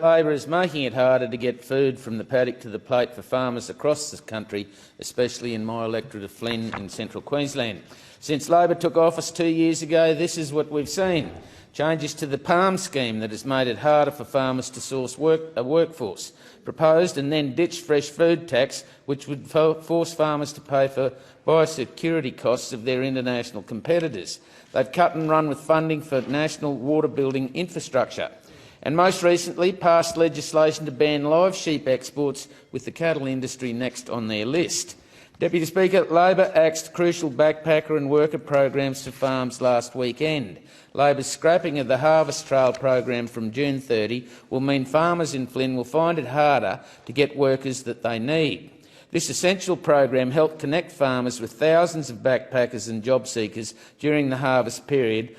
Labor is making it harder to get food from the paddock to the plate for farmers across the country, especially in my electorate of Flynn in central Queensland. Since Labor took office 2 years ago, this is what we've seen. Changes to the PALM scheme that has made it harder for farmers to source a workforce. Proposed and then ditched fresh food tax, which would force farmers to pay for biosecurity costs of their international competitors. They've cut and run with funding for national water building infrastructure. And most recently passed legislation to ban live sheep exports, with the cattle industry next on their list. Deputy Speaker, Labor axed crucial backpacker and worker programs to farms last weekend. Labor's scrapping of the Harvest Trail program from June 30 will mean farmers in Flynn will find it harder to get workers that they need. This essential program helped connect farmers with thousands of backpackers and job seekers during the harvest period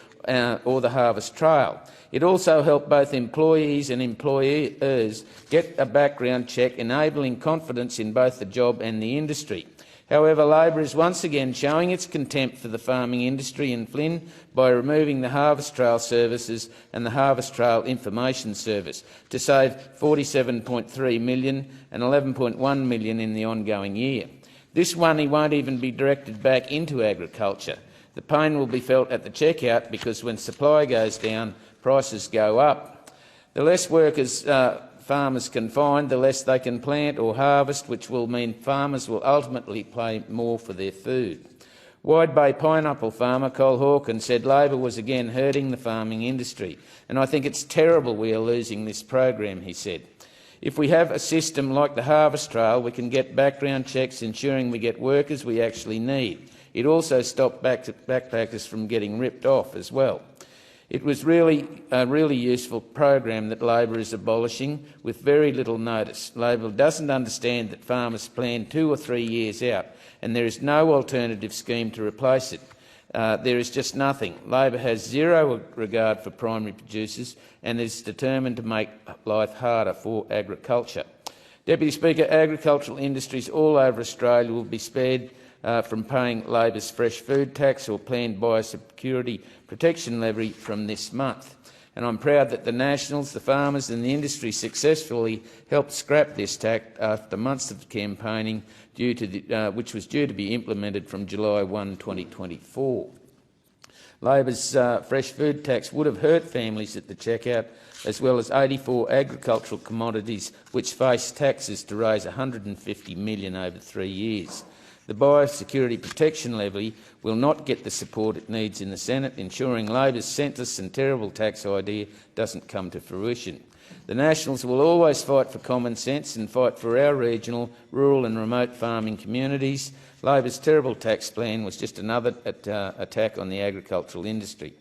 or the Harvest Trail. It also helped both employees and employers get a background check, enabling confidence in both the job and the industry. However, Labor is once again showing its contempt for the farming industry in Flynn by removing the Harvest Trail services and the Harvest Trail Information Service to save $47.3 million and $11.1 million in the ongoing year. This money won't even be directed back into agriculture. The pain will be felt at the checkout, because when supply goes down, prices go up. The less workers farmers can find, the less they can plant or harvest, which will mean farmers will ultimately pay more for their food. Wide Bay pineapple farmer Cole Hawkins said Labor was again hurting the farming industry, and I think it's terrible we are losing this program, he said. If we have a system like the Harvest Trail, we can get background checks ensuring we get workers we actually need. It also stopped backpackers from getting ripped off as well. It was really a really useful program that Labor is abolishing with very little notice. Labor doesn't understand that farmers plan 2 or 3 years out, and there is no alternative scheme to replace it. There is just nothing. Labor has zero regard for primary producers and is determined to make life harder for agriculture. Deputy Speaker, agricultural industries all over Australia will be spared from paying Labor's fresh food tax or planned biosecurity protection levy from this month. And I'm proud that the Nationals, the farmers and the industry successfully helped scrap this tax after months of campaigning, which was due to be implemented from July 1, 2024. Labor's fresh food tax would have hurt families at the checkout, as well as 84 agricultural commodities which face taxes to raise $150 million over 3 years. The biosecurity protection levy will not get the support it needs in the Senate, ensuring Labor's senseless and terrible tax idea doesn't come to fruition. The Nationals will always fight for common sense and fight for our regional, rural and remote farming communities. Labor's terrible tax plan was just another attack on the agricultural industry.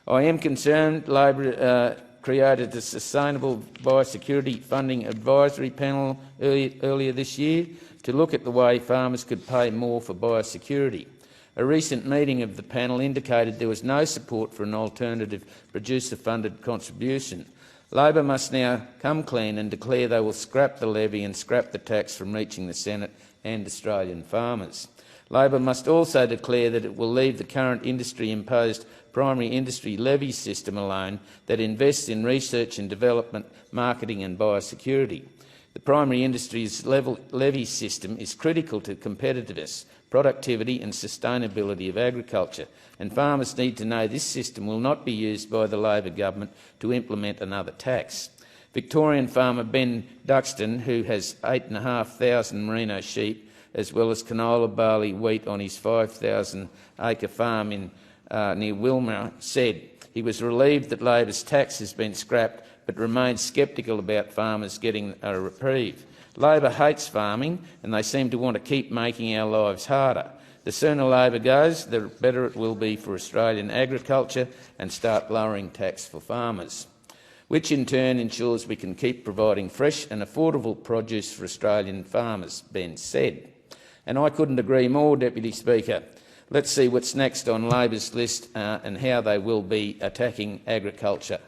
I am concerned Labor created a sustainable biosecurity funding advisory panel earlier this year to look at the way farmers could pay more for biosecurity. A recent meeting of the panel indicated there was no support for an alternative producer-funded contribution. Labor must now come clean and declare they will scrap the levy and scrap the tax from reaching the Senate and Australian farmers. Labor must also declare that it will leave the current industry-imposed primary industry levy system alone that invests in research and development, marketing and biosecurity. The primary industry's levy system is critical to competitiveness, productivity and sustainability of agriculture, and farmers need to know this system will not be used by the Labor government to implement another tax. Victorian farmer Ben Duxton, who has 8,500 merino sheep, as well as canola, barley, wheat on his 5,000-acre farm near Wilmar, said he was relieved that Labor's tax has been scrapped, but remains sceptical about farmers getting a reprieve. Labor hates farming and they seem to want to keep making our lives harder. The sooner Labor goes, the better it will be for Australian agriculture and start lowering tax for farmers, which in turn ensures we can keep providing fresh and affordable produce for Australian farmers, Ben said. And I couldn't agree more, Deputy Speaker. Let's see what's next on Labor's list and how they will be attacking agriculture.